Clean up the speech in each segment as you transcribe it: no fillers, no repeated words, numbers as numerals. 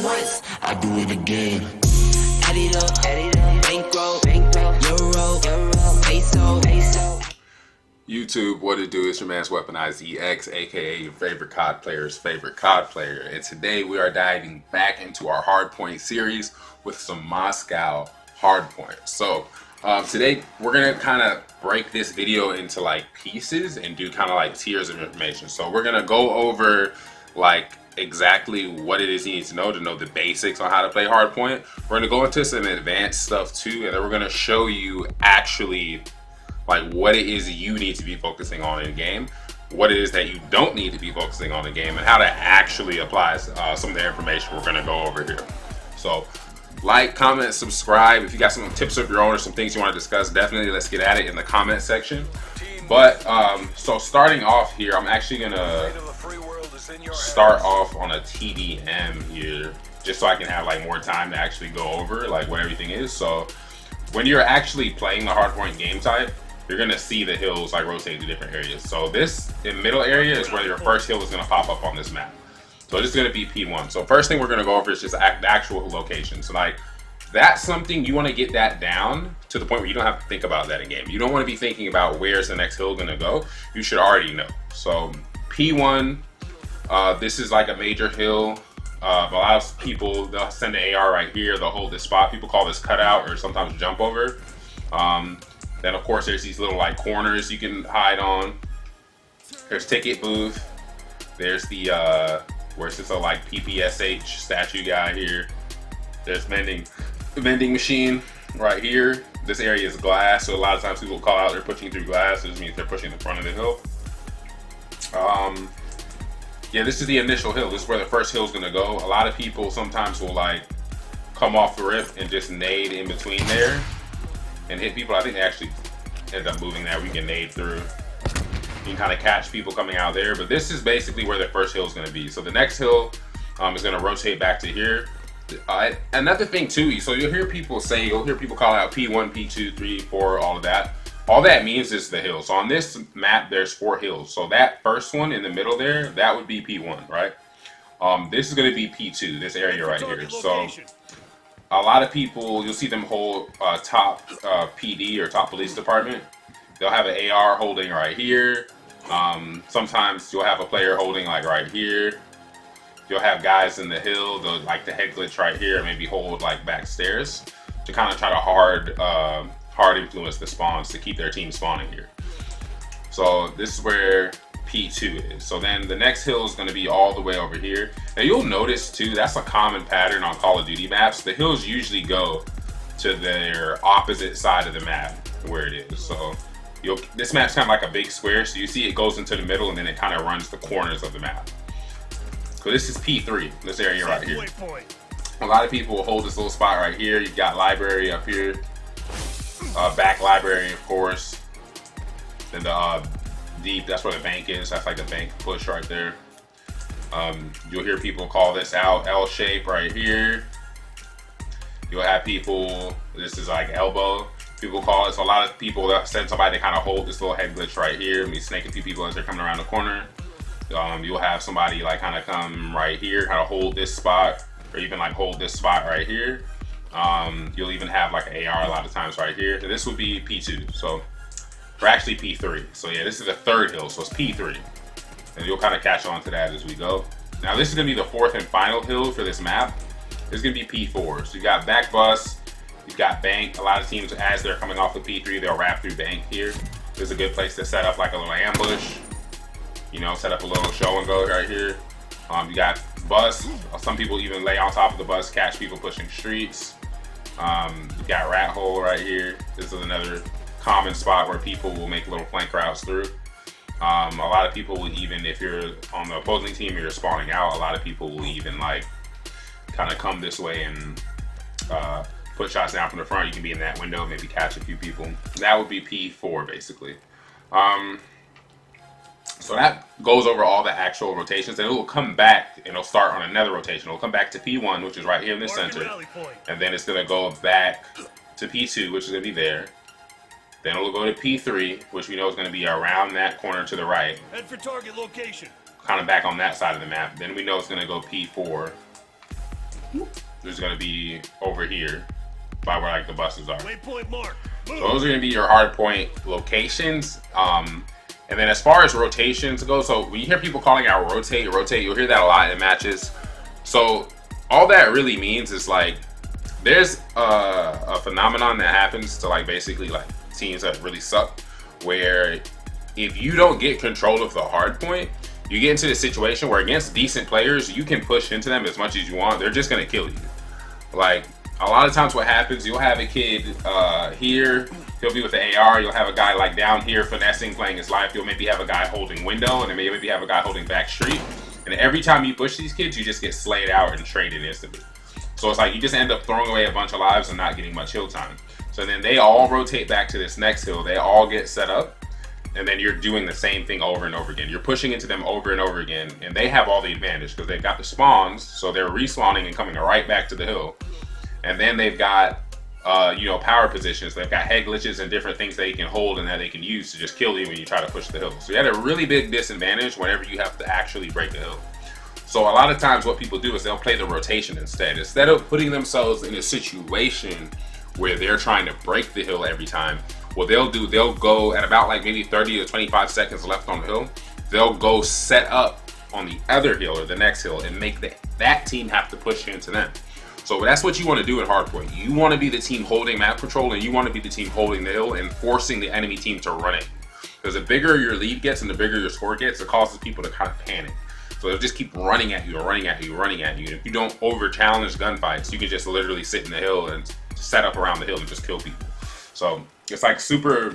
once, I do it again. Add it up, bankroll, euro, peso. YouTube, what it do? It's your man's WeaponizedEX, aka your favorite COD player's favorite COD player. And today we are diving back into our Hardpoint series with some Moscow Hardpoint. So today we're gonna kind of break this video into like pieces and do kind of like tiers of information. So we're gonna go over like exactly what it is you need to know the basics on how to play Hardpoint. We're gonna go into some advanced stuff too, and then we're gonna show you actually like what it is you need to be focusing on in game, what it is that you don't need to be focusing on in game, and how to actually apply some of the information we're going to go over here. So like, comment, subscribe. If you got some tips of your own or some things you want to discuss, definitely let's get at it in the comment section. But so starting off here, I'm actually going to start off on a TDM here just so I can have like more time to actually go over like what everything is. So when you're actually playing the Hardpoint game type, you're gonna see the hills like rotate to different areas. So this in middle area is where your first hill is gonna pop up on this map. So this is gonna be P1. So first thing we're gonna go over is just the actual location. So like that's something you want to get that down to the point where you don't have to think about that in game. You don't want to be thinking about where's the next hill gonna go. You should already know. So P1, this is like a major hill. A lot of people, they'll send an AR right here. They'll hold this spot. People call this cutout or sometimes jump over. Then of course there's these little like corners you can hide on. There's ticket booth. There's the where's this like PPSH statue guy here. There's vending machine right here. This area is glass, so a lot of times people call out they're pushing through glass. This means they're pushing the front of the hill. Yeah, this is the initial hill. This is where the first hill is gonna go. A lot of people sometimes will like come off the rip and just nade in between there and hit people. I think they actually end up moving there. We can nade through. You can kind of catch people coming out there, but this is basically where the first hill is going to be. So the next hill is going to rotate back to here. Another thing too, so you'll hear people call out P1, P2, 3, 4, all of that. All that means is the hill. So on this map, there's 4 hills. So that first one in the middle there, that would be P1, right? This is going to be P2, this area right here. So a lot of people, you'll see them hold top PD or top police department. They'll have an AR holding right here. Sometimes you'll have a player holding like right here. You'll have guys in the hill, like the head glitch right here, maybe hold like back stairs to kind of try to hard influence the spawns to keep their team spawning here. So this is where P2 is. So then the next hill is going to be all the way over here. Now you'll notice too, that's a common pattern on Call of Duty maps. The hills usually go to their opposite side of the map where it is. So this map's kind of like a big square, so you see it goes into the middle and then it kind of runs the corners of the map. So this is P3, this area right here. A lot of people will hold this little spot right here. You've got library up here, back library of course. Then the deep, that's where the bank is. That's like the bank push right there. You'll hear people call this out L shape right here. You'll have people, this is like elbow. People call it. So a lot of people, they'll send somebody to kind of hold this little head glitch right here. Me snake a few people as they're coming around the corner. You'll have somebody like kind of come right here, kind of hold this spot, or even like hold this spot right here. You'll even have like an AR a lot of times right here. And this would be P2. So we're actually P3. So yeah, this is the third hill, so it's P3. And you'll kind of catch on to that as we go. Now this is gonna be the fourth and final hill for this map. It's gonna be P4. So you got back bus, you've got bank. A lot of teams, as they're coming off the P3, they'll wrap through bank here. This is a good place to set up like a little ambush. You know, set up a little show and go right here. You got bus. Some people even lay on top of the bus, catch people pushing streets. You got rat hole right here. This is another common spot where people will make little flank routes through. A lot of people will even, if you're on the opposing team, you're spawning out, a lot of people will even like kind of come this way and put shots down from the front. You can be in that window, maybe catch a few people. That would be P4 basically. So that goes over all the actual rotations, and it will come back and it'll start on another rotation. It'll come back to P1, which is right here in the center, and then it's gonna go back to P2, which is gonna be there. Then it'll go to P3, which we know is gonna be around that corner to the right. Head for target location. Kind of back on that side of the map. Then we know it's gonna go P4. is going to be over here by where like the buses are. Waypoint mark. So those are going to be your hardpoint locations. And then as far as rotations go, so when you hear people calling out rotate, you'll hear that a lot in matches. So all that really means is like there's a phenomenon that happens to like basically like teams that really suck, where if you don't get control of the hardpoint, you get into the situation where against decent players, you can push into them as much as you want. They're just going to kill you. Like a lot of times what happens, you'll have a kid here, he'll be with the AR, you'll have a guy like down here finessing, playing his life, you'll maybe have a guy holding window, and then maybe have a guy holding back street. And every time you push these kids, you just get slayed out and traded instantly. So it's like you just end up throwing away a bunch of lives and not getting much hill time. So then they all rotate back to this next hill, they all get set up, and then you're doing the same thing over and over again. You're pushing into them over and over again, and they have all the advantage because they've got the spawns, so they're respawning and coming right back to the hill. And then they've got, you know, power positions. They've got head glitches and different things they can hold and that they can use to just kill you when you try to push the hill. So you had a really big disadvantage whenever you have to actually break the hill. So a lot of times what people do is they'll play the rotation instead. Instead of putting themselves in a situation where they're trying to break the hill every time, what they'll go at about like maybe 30 to 25 seconds left on the hill, they'll go set up on the other hill or the next hill and make that team have to push into them. So that's what you want to do at Hardpoint. You want to be the team holding map control, and you want to be the team holding the hill and forcing the enemy team to run it. Because the bigger your lead gets and the bigger your score gets, it causes people to kind of panic. So they'll just keep running at you, running at you, running at you. And if you don't over challenge gunfights, you can just literally sit in the hill and set up around the hill and just kill people. So it's like super,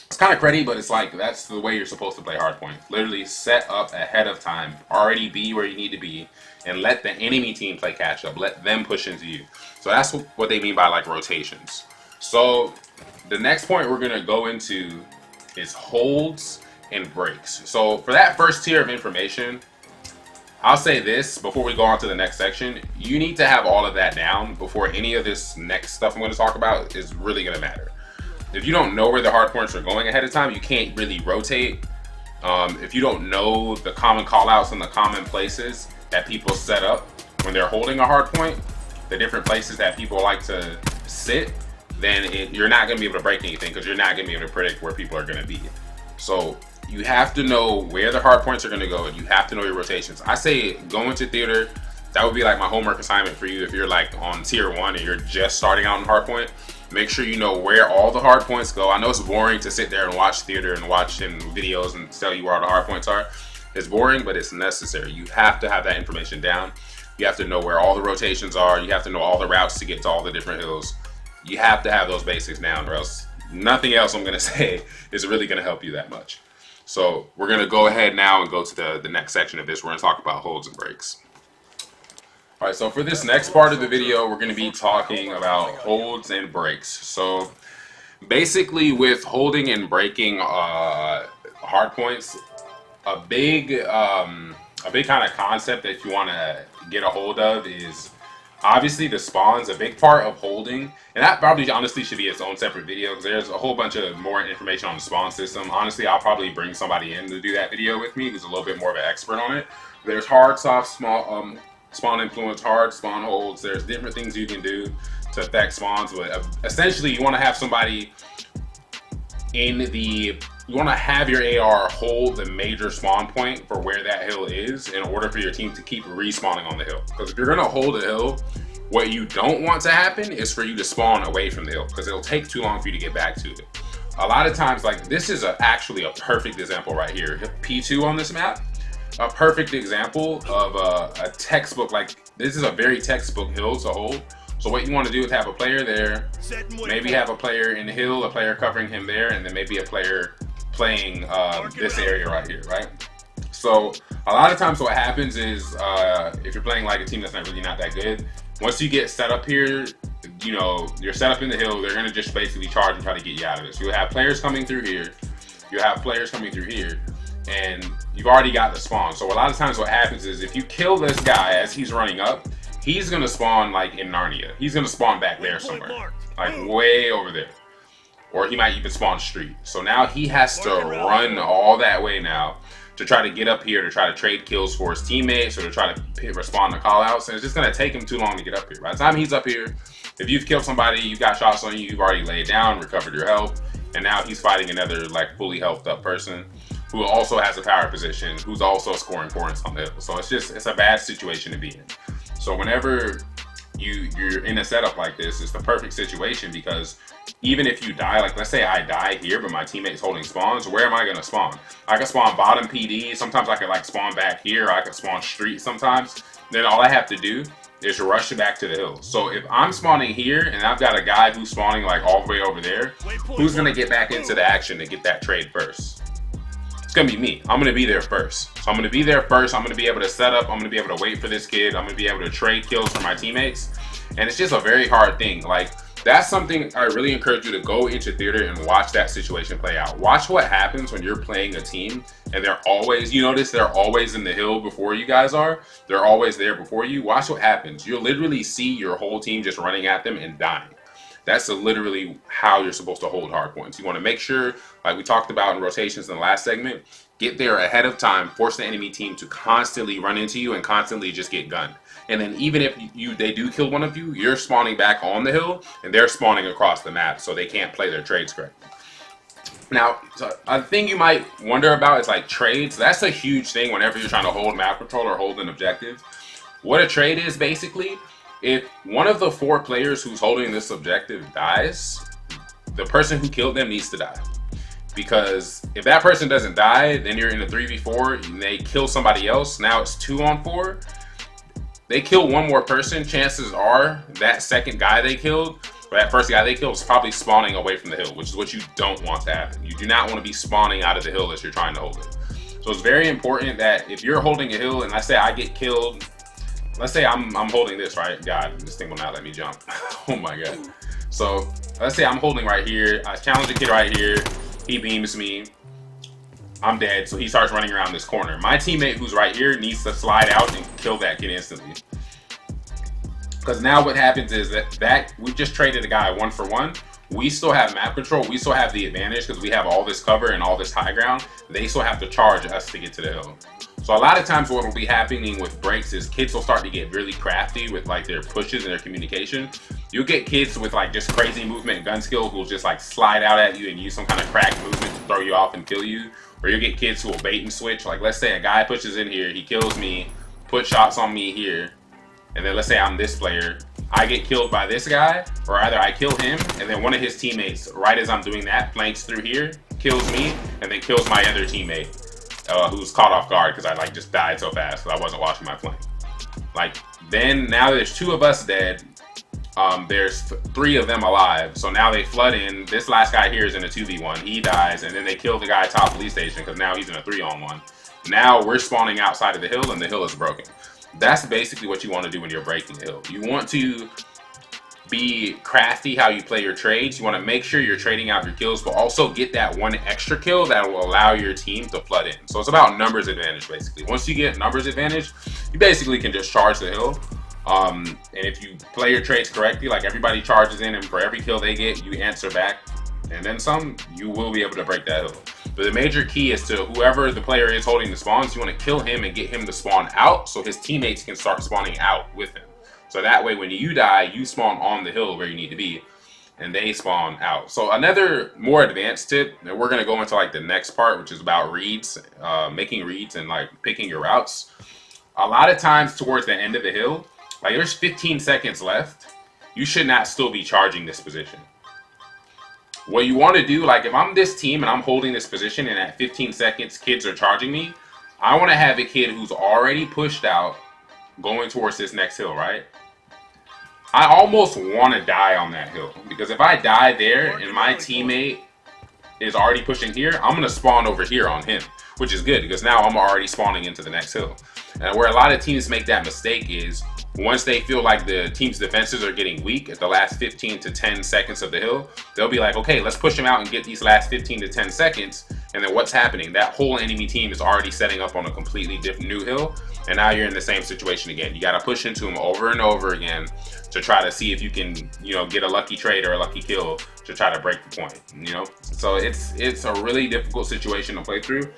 it's kind of cruddy, but it's like that's the way you're supposed to play Hardpoint. Literally set up ahead of time, already be where you need to be, and let the enemy team play catch up. Let them push into you. So that's what they mean by like rotations. So the next point we're gonna go into is holds and breaks. So for that first tier of information, I'll say this before we go on to the next section. You need to have all of that down before any of this next stuff I'm going to talk about is really going to matter. If you don't know where the hard points are going ahead of time, you can't really rotate. If you don't know the common callouts and the common places that people set up when they're holding a hard point, the different places that people like to sit, then you're not going to be able to break anything because you're not going to be able to predict where people are going to be. So you have to know where the hard points are going to go, and you have to know your rotations. I say go into theater. That would be like my homework assignment for you if you're like on tier 1 and you're just starting out in hardpoint. Make sure you know where all the hard points go. I know it's boring to sit there and watch theater and watch in videos and tell you where all the hard points are. It's boring, but it's necessary. You have to have that information down. You have to know where all the rotations are. You have to know all the routes to get to all the different hills. You have to have those basics down, or else nothing else I'm going to say is really going to help you that much. So we're going to go ahead now and go to the next section of this. We're going to talk about holds and breaks. All right, so for this next part of the video, we're going to be talking about holds and breaks. So basically with holding and breaking hard points, a big kind of concept that you want to get a hold of is obviously the spawns. A big part of holding, and that probably honestly should be its own separate video because there's a whole bunch of more information on the spawn system. Honestly, I'll probably bring somebody in to do that video with me who's a little bit more of an expert on it. There's hard, soft, small, spawn influence, hard, spawn holds. There's different things you can do to affect spawns, but essentially you want to have somebody you want to have your AR hold the major spawn point for where that hill is in order for your team to keep respawning on the hill. Because if you're going to hold a hill, what you don't want to happen is for you to spawn away from the hill because it'll take too long for you to get back to it. A lot of times, like this is actually a perfect example right here. P2 on this map, a perfect example of a textbook, like this is a very textbook hill to hold. So what you want to do is have a player there, maybe have a player in the hill, a player covering him there, and then maybe a player playing this area right here, right? So a lot of times what happens is if you're playing like a team that's not that good, once you get set up here, you know, you're set up in the hill, they're going to just basically charge and try to get you out of it. So you'll have players coming through here, you have players coming through here, and you've already got the spawn. So a lot of times what happens is if you kill this guy as he's running up, he's going to spawn like in Narnia. He's going to spawn back there somewhere, like way over there. Or he might even spawn street. So now he has to run all that way now to try to get up here to try to trade kills for his teammates or to try to respond to callouts, and it's just gonna take him too long to get up here. By the time he's up here, if you've killed somebody, you've got shots on you, you've already laid down, recovered your health, and now he's fighting another like fully healthed up person who also has a power position, who's also scoring points on the hill. So it's a bad situation to be in. So whenever you're in a setup like this, it's the perfect situation, because even if you die, like let's say I die here, but my teammate's holding spawns, where am I gonna spawn? I can spawn bottom PD, sometimes I can like spawn back here, or I can spawn street sometimes. Then all I have to do is rush back to the hill. So if I'm spawning here and I've got a guy who's spawning like all the way over there, who's gonna get back into the action to get that trade first? It's gonna be me. I'm gonna be there first. So I'm gonna be there first. I'm gonna be able to set up. I'm gonna be able to wait for this kid. I'm gonna be able to trade kills for my teammates. And it's just a very hard thing. Like, that's something I really encourage you to go into theater and watch that situation play out. Watch what happens when you're playing a team and they're always, you notice they're always in the hill before you guys are. They're always there before you. Watch what happens. You'll literally see your whole team just running at them and dying. That's literally how you're supposed to hold hard points. You want to make sure, like we talked about in rotations in the last segment, get there ahead of time, force the enemy team to constantly run into you and constantly just get gunned. And then even if they do kill one of you, you're spawning back on the hill and they're spawning across the map, so they can't play their trades correctly. Now, a thing you might wonder about is like trades. That's a huge thing whenever you're trying to hold map control or hold an objective. What a trade is basically, if one of the 4 players who's holding this objective dies, the person who killed them needs to die. Because if that person doesn't die, then you're in a 3v4 and they kill somebody else. Now it's 2 on 4. They kill one more person. Chances are that second guy they killed, or that first guy they killed, is probably spawning away from the hill, which is what you don't want to happen. You do not want to be spawning out of the hill as you're trying to hold it. So it's very important that if you're holding a hill and let's say I get killed, let's say I'm holding this, right? God, this thing will not let me jump. Oh my God. So let's say I'm holding right here. I challenge a kid right here. He beams me. I'm dead. So he starts running around this corner. My teammate who's right here needs to slide out and kill that kid instantly. Because now what happens is that we just traded a guy 1 for 1. We still have map control. We still have the advantage because we have all this cover and all this high ground. They still have to charge us to get to the hill. So a lot of times what will be happening with breaks is kids will start to get really crafty with like their pushes and their communication. You'll get kids with like just crazy movement and gun skill who will just like slide out at you and use some kind of crack movement to throw you off and kill you. Or you'll get kids who will bait and switch. Like let's say a guy pushes in here, he kills me, put shots on me here. And then let's say I'm this player, I get killed by this guy, or either I kill him and then one of his teammates, right as I'm doing that, flanks through here, kills me, and then kills my other teammate. Who's caught off guard because I like just died so fast because I wasn't watching my flank. Like then now there's 2 of us dead. There's 3 of them alive. So now they flood in. This last guy here is in a 2v1. He dies, and then they kill the guy top police station because now he's in a 3-on-1. Now we're spawning outside of the hill, and the hill is broken. That's basically what you want to do when you're breaking the hill. You want to be crafty how you play your trades. You want to make sure you're trading out your kills, but also get that 1 extra kill that will allow your team to flood in. So it's about numbers advantage, basically. Once you get numbers advantage, you basically can just charge the hill. And if you play your trades correctly, like everybody charges in, and for every kill they get, you answer back, and then some, you will be able to break that hill. But the major key is to whoever the player is holding the spawns, you want to kill him and get him to spawn out so his teammates can start spawning out with him. So that way when you die, you spawn on the hill where you need to be and they spawn out. So another more advanced tip, and we're going to go into like the next part, which is about reads, making reads and like picking your routes. A lot of times towards the end of the hill, like there's 15 seconds left, you should not still be charging this position. What you want to do, like if I'm this team and I'm holding this position and at 15 seconds kids are charging me, I want to have a kid who's already pushed out going towards this next hill, right? I almost want to die on that hill because if I die there and my teammate is already pushing here, I'm going to spawn over here on him, which is good because now I'm already spawning into the next hill. And where a lot of teams make that mistake is once they feel like the team's defenses are getting weak at the last 15 to 10 seconds of the hill, they'll be like, okay, let's push them out and get these last 15 to 10 seconds. And then what's happening? That whole enemy team is already setting up on a completely different new hill. And now you're in the same situation again. You got to push into them over and over again to try to see if you can, you know, get a lucky trade or a lucky kill to try to break the point, you know? So it's a really difficult situation to play through.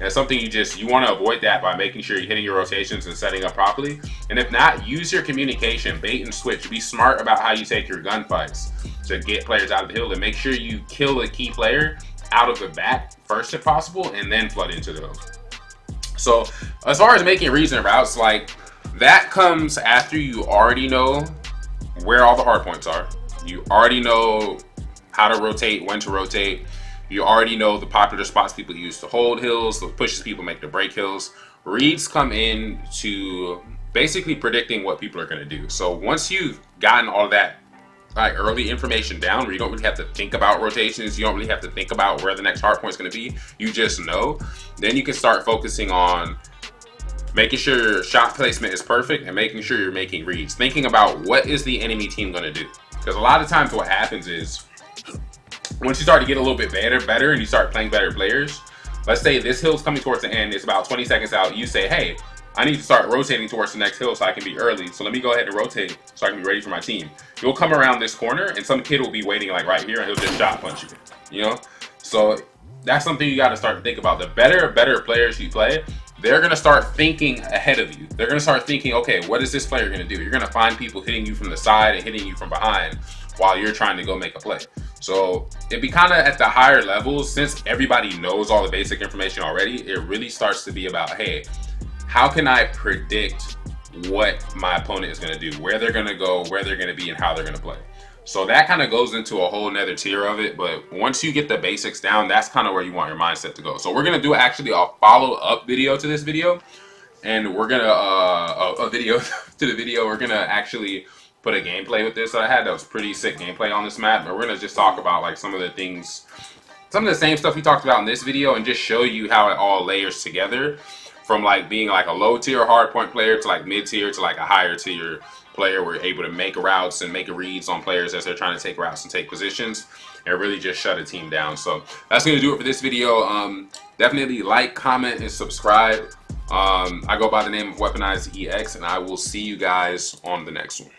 And it's something you want to avoid that by making sure you're hitting your rotations and setting up properly. And if not, use your communication, bait and switch. Be smart about how you take your gunfights to get players out of the hill, and make sure you kill a key player out of the back first if possible, and then flood into the hill. So as far as making reads and routes, like that comes after you already know where all the hard points are. You already know how to rotate, when to rotate. You already know the popular spots people use to hold hills, the pushes people make to break hills. Reads come in to basically predicting what people are going to do. So once you've gotten all that early information down, where you don't really have to think about rotations, you don't really have to think about where the next hard point is going to be, you just know, then you can start focusing on making sure your shot placement is perfect and making sure you're making reads, thinking about what is the enemy team going to do. Because a lot of times what happens is, once you start to get a little bit better and you start playing better players, let's say this hill's coming towards the end, it's about 20 seconds out, you say, hey, I need to start rotating towards the next hill so I can be early. So let me go ahead and rotate so I can be ready for my team. You'll come around this corner and some kid will be waiting like right here and he'll just shot punch you, you know? So that's something you got to start to think about. The better players you play, they're going to start thinking ahead of you. They're going to start thinking, okay, what is this player going to do? You're going to find people hitting you from the side and hitting you from behind while you're trying to go make a play. So it'd be kind of at the higher levels, since everybody knows all the basic information already, it really starts to be about, hey, how can I predict what my opponent is going to do, where they're going to go, where they're going to be, and how they're going to play. So that kind of goes into a whole nother tier of it. But once you get the basics down, that's kind of where you want your mindset to go. So we're going to do actually a follow-up video to this video. And we're going to, a video to the video, we're going to actually put a gameplay with this that I had. That was pretty sick gameplay on this map. But we're going to just talk about like some of the things, some of the same stuff we talked about in this video, and just show you how it all layers together, from like being like a low tier hardpoint player to like mid tier to like a higher tier player. We're able to make routes and make reads on players as they're trying to take routes and take positions, and really just shut a team down. So that's going to do it for this video. Definitely like, comment, and subscribe. I go by the name of WeaponizedEX, and I will see you guys on the next one.